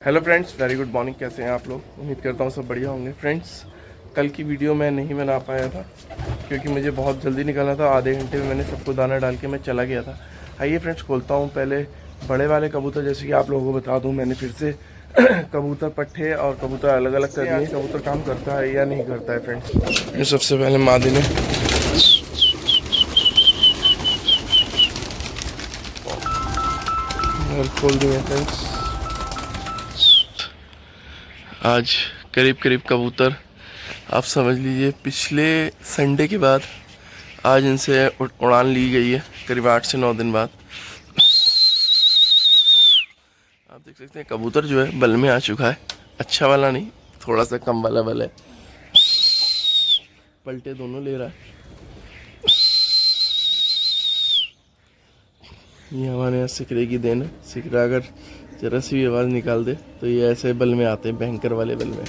Hello friends, very good morning. कैसे हैं आप लोग? उम्मीद करता हूँ सब बढ़िया होंगे। फ्रेंड्स, कल की वीडियो मैं नहीं बना पाया था क्योंकि मुझे बहुत जल्दी निकलना था। आधे घंटे में मैंने सबको दाना डाल के मैं चला गया था। आइए फ्रेंड्स, खोलता हूँ पहले बड़े वाले कबूतर। जैसे कि आप लोगों को बता दूँ, मैंने फिर से कबूतर पट्टे और कबूतर अलग अलग कर दिए। कबूतर काम करता है या नहीं करता है फ्रेंड्स। ये सबसे पहले मादी ने खोल दिए फ्रेंड्स। आज करीब करीब कबूतर आप समझ लीजिए पिछले संडे के बाद आज इनसे उड़ान ली गई है, करीब 8 से 9 दिन बाद। आप देख सकते हैं कबूतर जो है बल में आ चुका है। अच्छा वाला नहीं, थोड़ा सा कम वाला बल है। पलटे दोनों ले रहा है। ये हमारे यहाँ सिकरे की देन है। सिकरा अगर जरा सी भी आवाज़ निकाल दे तो ये ऐसे बल में आते हैं, भयंकर वाले बल में।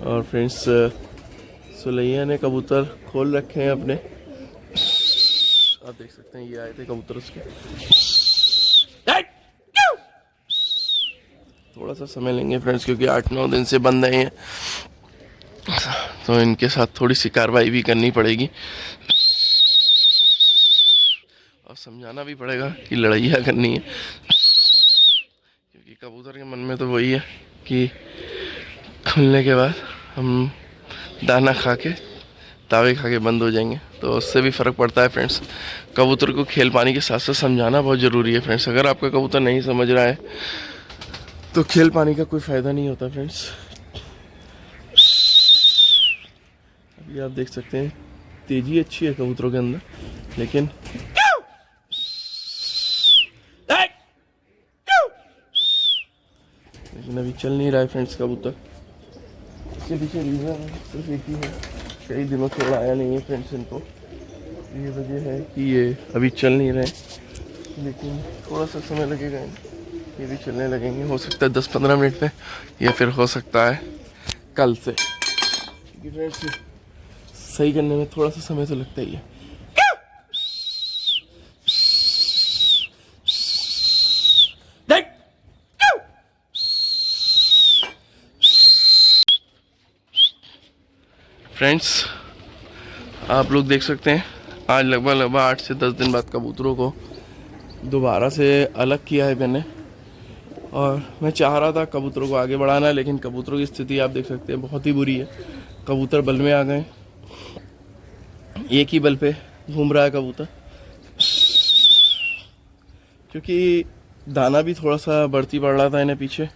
और फ्रेंड्स, सुलैया ने कबूतर खोल रखे हैं अपने। आप देख सकते हैं ये आए थे कबूतर उसके। थोड़ा सा समय लेंगे फ्रेंड्स क्योंकि 8-9 दिन से बंद हैं, तो इनके साथ थोड़ी सी कार्रवाई भी करनी पड़ेगी और समझाना भी पड़ेगा कि लड़ाइयाँ करनी है। क्योंकि कबूतर के मन में तो वही है कि खुलने के बाद हम दाना खा के तावे खा के बंद हो जाएंगे, तो उससे भी फ़र्क पड़ता है फ्रेंड्स। कबूतर को खेल पानी के साथ साथ समझाना बहुत ज़रूरी है फ्रेंड्स। अगर आपका कबूतर नहीं समझ रहा है तो खेल पानी का कोई फ़ायदा नहीं होता फ्रेंड्स। अभी आप देख सकते हैं तेज़ी अच्छी है कबूतरों के अंदर, लेकिन अभी चल नहीं रहा है फ्रेंड्स कबूतर। इसके पीछे रीज़न सिर्फ एक ही है, कई दिनों से उड़ाया नहीं है फ्रेंड्स इनको। ये वजह है कि ये अभी चल नहीं रहे, लेकिन थोड़ा सा समय लगेगा। ये भी चलने लगेंगे, हो सकता है 10-15 मिनट में, या फिर हो सकता है कल से। क्योंकि फ्रेंड्स सही करने में थोड़ा सा समय तो लगता ही है। फ्रेंड्स, आप लोग देख सकते हैं आज लगभग 8 से 10 दिन बाद कबूतरों को दोबारा से अलग किया है मैंने। और मैं चाह रहा था कबूतरों को आगे बढ़ाना, लेकिन कबूतरों की स्थिति आप देख सकते हैं बहुत ही बुरी है। कबूतर बल में आ गए, एक ही बल पे घूम रहा है कबूतर। क्योंकि दाना भी थोड़ा सा बढ़ती पड़ रहा था इन्हें पीछे,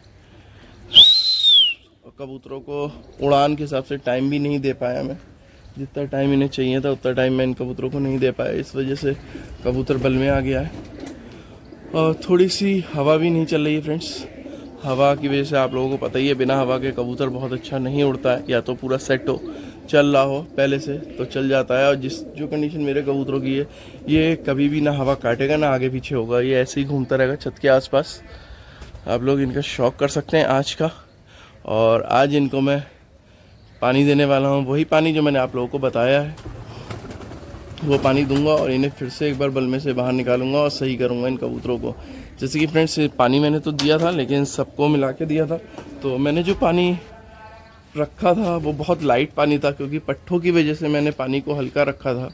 और कबूतरों को उड़ान के हिसाब से टाइम भी नहीं दे पाया मैं। जितना टाइम इन्हें चाहिए था उतना टाइम मैं इन कबूतरों को नहीं दे पाया। इस वजह से कबूतर बल में आ गया है। और थोड़ी सी हवा भी नहीं चल रही है फ्रेंड्स। हवा की वजह से आप लोगों को पता ही है, बिना हवा के कबूतर बहुत अच्छा नहीं उड़ता है। या तो पूरा सेट हो, चल रहा हो पहले से तो चल जाता है। और जो कंडीशन मेरे कबूतरों की है, ये कभी भी ना हवा काटेगा ना आगे पीछे होगा, ये ऐसे ही घूमता रहेगा छत के आसपास। आप लोग इनका शौक कर सकते हैं आज का। और आज इनको मैं पानी देने वाला हूँ, वही पानी जो मैंने आप लोगों को बताया है, वो पानी दूंगा। और इन्हें फिर से एक बार बल में से बाहर निकालूंगा और सही करूंगा इन कबूतरों को। जैसे कि फ्रेंड्स, पानी मैंने तो दिया था, लेकिन सबको मिला के दिया था। तो मैंने जो पानी रखा था वो बहुत लाइट पानी था, क्योंकि पट्ठों की वजह से मैंने पानी को हल्का रखा था।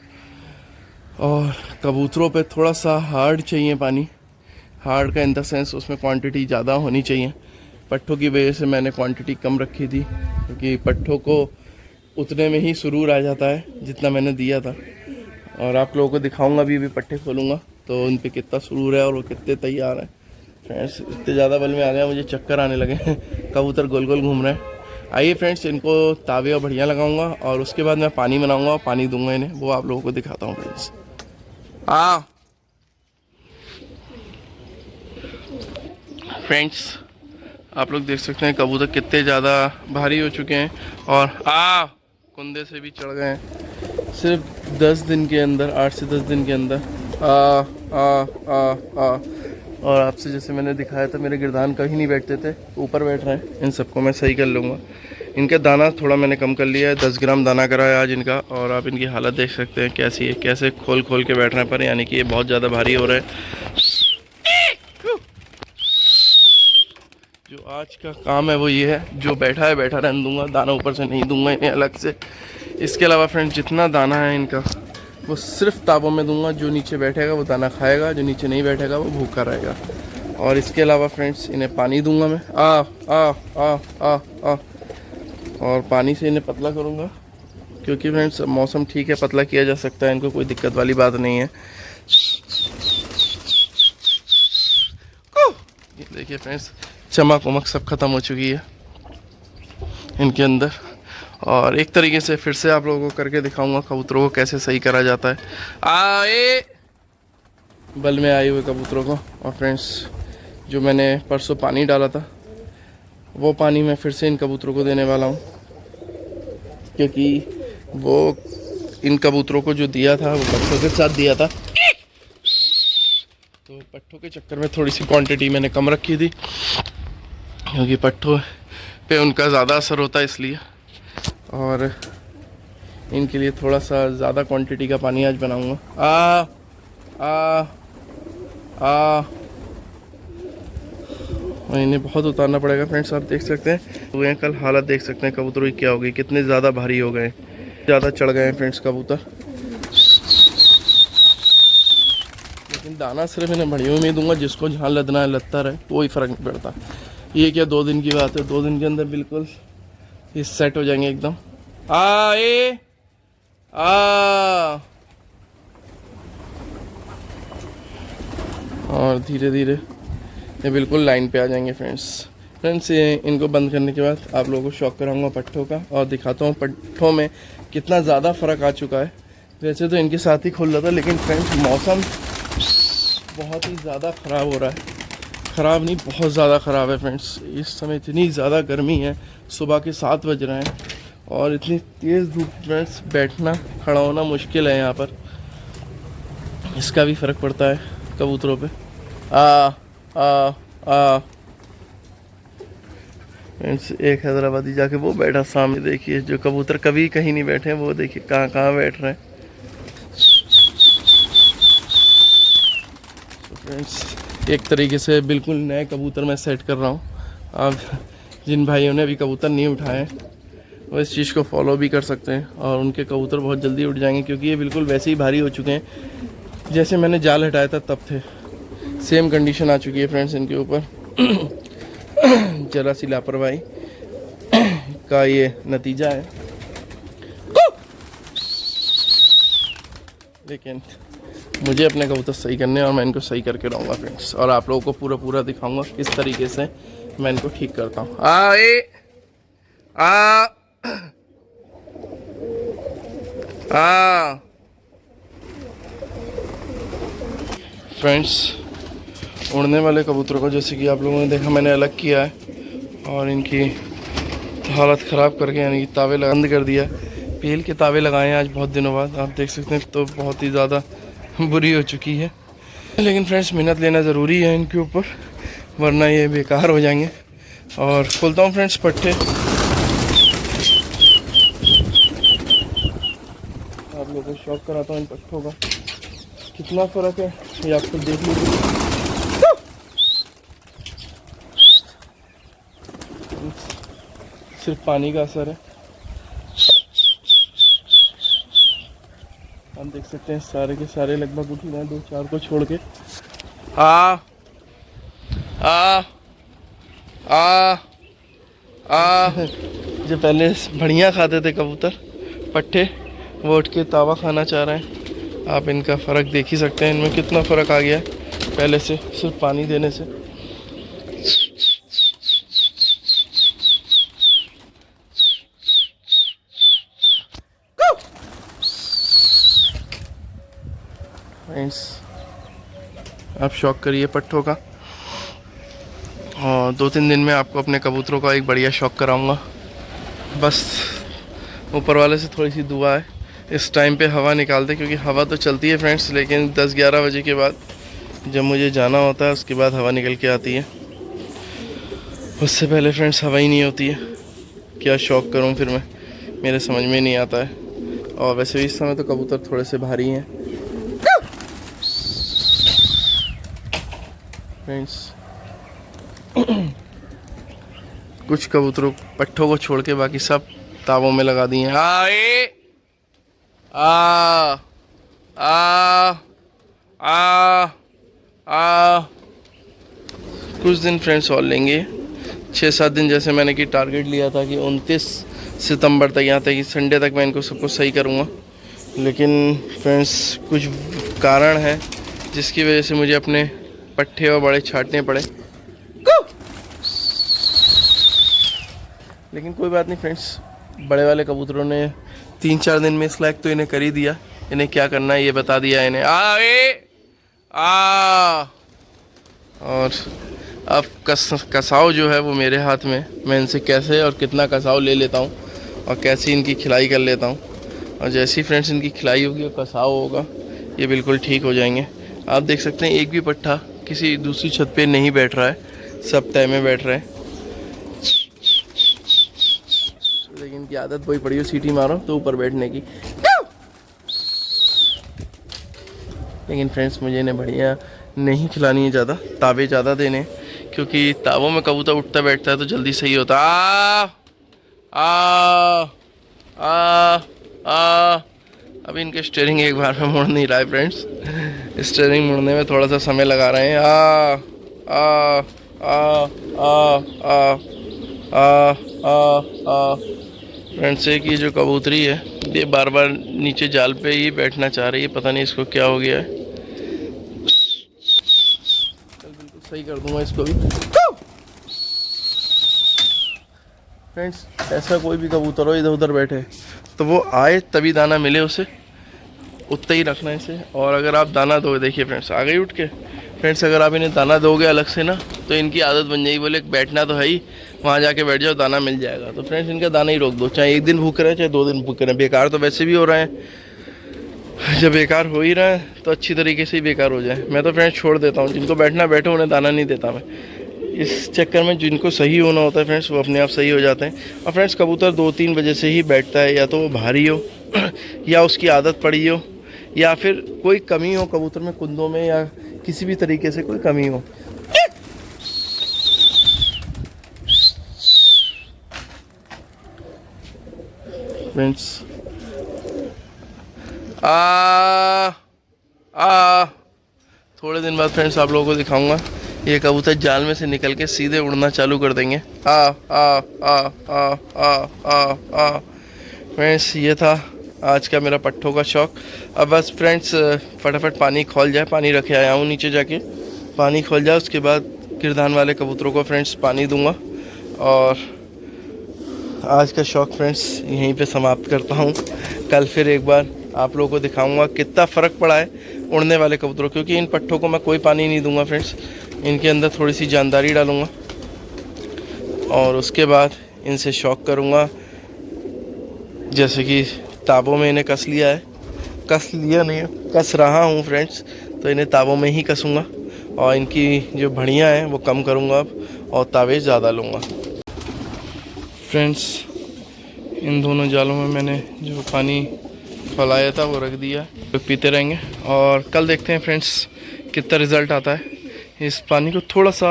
और कबूतरों पे थोड़ा सा हार्ड चाहिए पानी। हार्ड का इन द सेंस उसमें क्वांटिटी ज़्यादा होनी चाहिए। पट्ठों की वजह से मैंने क्वांटिटी कम रखी थी, क्योंकि पट्ठों को उतने में ही सुरूर आ जाता है जितना मैंने दिया था। और आप लोगों को दिखाऊंगा, अभी पट्टे खोलूँगा तो उन पे कितना सुरूर है और वो कितने तैयार हैं। फ्रेंड्स, इतने ज़्यादा बल में आ गया, मुझे चक्कर आने लगे हैं। कबूतर गोल गोल घूम रहे हैं। आइए फ्रेंड्स, इनको तावे और बढ़िया लगाऊंगा और उसके बाद मैं पानी बनाऊंगा और पानी दूंगा इन्हें, वो आप लोगों को दिखाता हूँ फ्रेंड्स। फ्रेंड्स, आप लोग देख सकते हैं कबूतर कितने ज़्यादा भारी हो चुके हैं और कुंदे से भी चढ़ गए हैं। सिर्फ 10 दिन के अंदर, 8 से 10 दिन के अंदर। और आपसे जैसे मैंने दिखाया था, मेरे गिरधान कहीं नहीं बैठते थे, ऊपर बैठ रहे हैं। इन सबको मैं सही कर लूँगा। इनका दाना थोड़ा मैंने कम कर लिया है, 10 ग्राम दाना करा है आज इनका। और आप इनकी हालत देख सकते हैं कैसी है, कैसे खोल खोल के बैठ रहे हैं पर, यानी कि ये बहुत ज़्यादा भारी हो रहे हैं। जो आज का काम है वो ये है, जो बैठा है बैठा रहने दूंगा, दाना ऊपर से नहीं दूंगा इन्हें अलग से। इसके अलावा फ्रेंड्स जितना दाना है इनका वो सिर्फ ताबों में दूंगा। जो नीचे बैठेगा वो दाना खाएगा, जो नीचे नहीं बैठेगा वो भूखा रहेगा। और इसके अलावा फ्रेंड्स इन्हें पानी दूंगा मैं, आ और पानी से इन्हें पतला करूंगा, क्योंकि फ्रेंड्स मौसम ठीक है, पतला किया जा सकता है, इनको कोई दिक्कत वाली बात नहीं है। ये देखिए फ्रेंड्स, चमक उमक सब ख़त्म हो चुकी है इनके अंदर। और एक तरीके से फिर से आप लोगों को करके दिखाऊंगा कबूतरों को कैसे सही करा जाता है। आए बल में आए हुए कबूतरों को। और फ्रेंड्स जो मैंने परसों पानी डाला था वो पानी मैं फिर से इन कबूतरों को देने वाला हूँ, क्योंकि वो इन कबूतरों को जो दिया था वो पट्ठों के साथ दिया था, तो पट्ठों के चक्कर में थोड़ी सी क्वांटिटी मैंने कम रखी थी, क्योंकि पट्ठों पे उनका ज़्यादा असर होता है इसलिए। और इनके लिए थोड़ा सा ज़्यादा क्वांटिटी का पानी आज बनाऊंगा। और इन्हें बहुत उतारना पड़ेगा फ्रेंड्स। आप देख सकते हैं तो ये कल हालत देख सकते हैं कबूतरों की क्या हो गई, कितने ज़्यादा भारी हो गए, ज़्यादा चढ़ गए हैं फ्रेंड्स कबूतर। लेकिन दाना सिर्फ इन्हें बढ़ियों में ही दूंगा, जिसको जहाँ लदना है लदता रहे, कोई फ़र्क नहीं पड़ता। ये क्या 2 दिन की बात है, 2 दिन के अंदर बिल्कुल ये सेट हो जाएंगे एकदम। और धीरे धीरे ये बिल्कुल लाइन पे आ जाएंगे फ्रेंड्स। ये इनको बंद करने के बाद आप लोगों को शौक कराऊंगा पट्ठों का, और दिखाता हूँ पट्ठों में कितना ज़्यादा फ़र्क आ चुका है। वैसे तो इनके साथ ही खुल रहा था, लेकिन फ्रेंड्स मौसम बहुत ही ज़्यादा ख़राब हो रहा है। ख़राब नहीं, बहुत ज़्यादा ख़राब है फ्रेंड्स। इस समय इतनी ज़्यादा गर्मी है, सुबह के 7 बज रहे हैं और इतनी तेज़ धूप फ्रेंड्स, बैठना खड़ा होना मुश्किल है यहाँ पर। इसका भी फ़र्क पड़ता है कबूतरों पे। फ्रेंड्स एक हैदराबादी जाके वो बैठा सामने, देखिए जो कबूतर कभी कहीं नहीं बैठे हैं वो देखिए कहाँ कहाँ बैठ रहे हैं। तो फ्रेंड्स एक तरीके से बिल्कुल नए कबूतर मैं सेट कर रहा हूँ। अब जिन भाइयों ने अभी कबूतर नहीं उठाए वो इस चीज़ को फॉलो भी कर सकते हैं, और उनके कबूतर बहुत जल्दी उठ जाएंगे, क्योंकि ये बिल्कुल वैसे ही भारी हो चुके हैं जैसे मैंने जाल हटाया था तब थे। सेम कंडीशन आ चुकी है फ्रेंड्स इनके ऊपर। जरा सी लापरवाही का ये नतीजा है, लेकिन मुझे अपने कबूतर सही करने और मैं इनको सही करके रहूँगा फ्रेंड्स। और आप लोगों को पूरा दिखाऊंगा किस तरीके से मैं इनको ठीक करता हूँ। फ्रेंड्स उड़ने वाले कबूतरों को जैसे कि आप लोगों ने देखा मैंने अलग किया है, और इनकी हालत ख़राब करके यानी तावे बंद कर दिया। पील के तावे लगाए हैं आज बहुत दिनों बाद, आप देख सकते हैं, तो बहुत ही ज़्यादा बुरी हो चुकी है। लेकिन फ्रेंड्स मेहनत लेना ज़रूरी है इनके ऊपर, वरना ये बेकार हो जाएंगे। और खोलता हूँ फ्रेंड्स पट्टे, आप लोगों को शौक कराता हूँ इन पट्टों का कितना फ़र्क है ये आप खुद देख लीजिए। सिर्फ पानी का असर है, हम देख सकते हैं सारे के सारे लगभग उठ रहे हैं, 2-4 को छोड़ के। जो पहले बढ़िया खाते थे कबूतर पट्टे, वो उठ के तावा खाना चाह रहे हैं। आप इनका फ़र्क देख ही सकते हैं, इनमें कितना फ़र्क आ गया है पहले से सिर्फ पानी देने से। फ्रेंड्स आप शौक करिए पट्ठों का, और 2-3 दिन में आपको अपने कबूतरों का एक बढ़िया शौक कराऊंगा। बस ऊपर वाले से थोड़ी सी दुआ है, इस टाइम पे हवा निकालते, क्योंकि हवा तो चलती है फ्रेंड्स, लेकिन 10-11 बजे के बाद जब मुझे जाना होता है उसके बाद हवा निकल के आती है, उससे पहले फ्रेंड्स हवा ही नहीं होती है। क्या शौक करूं फिर मैं, मेरे समझ में नहीं आता है। और वैसे भी इस समय तो कबूतर थोड़े से भारी हैं फ्रेंड्स। कुछ कबूतरों पट्ठों को छोड़ के बाकी सब तावों में लगा दिए हैं। आ आ आ आ कुछ दिन फ्रेंड्स और लेंगे, 6-7 दिन जैसे मैंने कि टारगेट लिया था कि 29 सितंबर तक, यहाँ तक कि संडे तक मैं इनको सबको सही करूँगा। लेकिन फ्रेंड्स कुछ कारण है जिसकी वजह से मुझे अपने पट्ठे और बड़े छाटने पड़े। लेकिन कोई बात नहीं फ्रेंड्स, बड़े वाले कबूतरों ने 3-4 दिन में स्लैग तो इन्हें कर ही दिया। इन्हें क्या करना है ये बता दिया इन्हें। और अब कसाव जो है वो मेरे हाथ में, मैं इनसे कैसे और कितना कसाव ले लेता हूँ और कैसे इनकी खिलाई कर लेता हूँ। और जैसे ही फ्रेंड्स इनकी खिलाई होगी और कसाव होगा ये बिल्कुल ठीक हो जाएंगे। आप देख सकते हैं एक भी पट्ठा किसी दूसरी छत पे नहीं बैठ रहा है, सब तय में बैठ रहे हैं। लेकिन इनकी आदत वही पड़ी हो, सीटी मारो तो ऊपर बैठने की। लेकिन फ्रेंड्स मुझे इन्हें बढ़िया नहीं खिलानी है ज़्यादा, तावे ज़्यादा देने, क्योंकि तावों में कबूतर उठता बैठता है तो जल्दी सही होता। अभी इनके स्टीयरिंग एक बार में मुड़ नहीं रहा है फ्रेंड्स, स्टीयरिंग मुड़ने में थोड़ा सा समय लगा रहे हैं। फ्रेंड्स एक ये जो कबूतरी है ये बार बार नीचे जाल पे ही बैठना चाह रही है, पता नहीं इसको क्या हो गया है। बिल्कुल सही कर दूंगा इसको भी। फ्रेंड्स ऐसा कोई भी कबूतर हो इधर उधर बैठे तो वो आए तभी दाना मिले उसे, उतना ही रखना है इसे। और अगर आप दाना दोगे, देखिए फ्रेंड्स आ गई उठ के। फ्रेंड्स अगर आप इन्हें दाना दोगे अलग से ना तो इनकी आदत बन जाएगी, बोले बैठना तो है ही, वहाँ जाके बैठ जाओ दाना मिल जाएगा। तो फ्रेंड्स इनका दाना ही रोक दो, चाहे एक दिन भूख रहे चाहे 2 दिन भूख रहे, बेकार तो वैसे भी हो रहे हैं। जब बेकार हो ही रहा है तो अच्छी तरीके से ही बेकार हो जाए। मैं तो फ्रेंड्स छोड़ देता हूँ, जिनको बैठना बैठो, उन्हें दाना नहीं देता मैं। इस चक्कर में जिनको सही होना होता है फ्रेंड्स वो अपने आप सही हो जाते हैं। और फ्रेंड्स कबूतर 2-3 वजह से ही बैठता है, या तो वो भारी हो या उसकी आदत पड़ी हो, या फिर कोई कमी हो कबूतर में, कुंदों में, या किसी भी तरीके से कोई कमी हो। फ्रेंड्स थोड़े दिन बाद फ्रेंड्स आप लोगों को दिखाऊंगा ये कबूतर जाल में से निकल के सीधे उड़ना चालू कर देंगे। फ्रेंड्स ये था आज का मेरा पट्ठों का शौक़। अब बस फ्रेंड्स फटाफट पानी खोल जाए, पानी रखे आया हूँ नीचे जाके, पानी खोल जाए उसके बाद गिरधान वाले कबूतरों को फ्रेंड्स पानी दूंगा। और आज का शौक़ फ्रेंड्स यहीं पे समाप्त करता हूँ। कल फिर एक बार आप लोगों को दिखाऊंगा कितना फ़र्क पड़ा है उड़ने वाले कबूतरों, क्योंकि इन पट्ठों को मैं कोई पानी नहीं दूंगा फ्रेंड्स, इनके अंदर थोड़ी सी जानदारी डालूंगा और उसके बाद इनसे शौक़ करूंगा। जैसे कि ताबों में इन्हें कस लिया है, कस लिया नहीं कस रहा हूँ फ्रेंड्स, तो इन्हें ताबों में ही कसूँगा और इनकी जो बढ़िया हैं वो कम करूँगा अब और तावे ज़्यादा लूँगा। फ्रेंड्स इन दोनों जालों में मैंने जो पानी फैलाया था वो रख दिया, तो पीते रहेंगे और कल देखते हैं फ्रेंड्स कितना रिज़ल्ट आता है। इस पानी को थोड़ा सा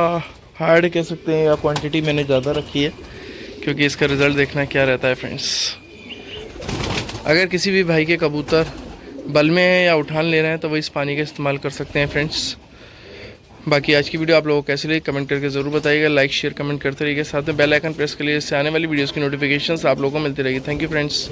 हार्ड कह सकते हैं या क्वांटिटी मैंने ज़्यादा रखी है, क्योंकि इसका रिज़ल्ट देखना क्या रहता है फ्रेंड्स। अगर किसी भी भाई के कबूतर बल में है या उठान ले रहे हैं तो वो इस पानी का इस्तेमाल कर सकते हैं फ्रेंड्स। बाकी आज की वीडियो आप लोगों को कैसी लगी कमेंट करके ज़रूर बताइएगा, लाइक शेयर कमेंट करते रहिएगा, साथ में बेल आइकन प्रेस कर लीजिए, इससे आने वाली वीडियोज़ की नोटिफिकेशन आप लोगों को मिलती रहेगी। Thank you friends.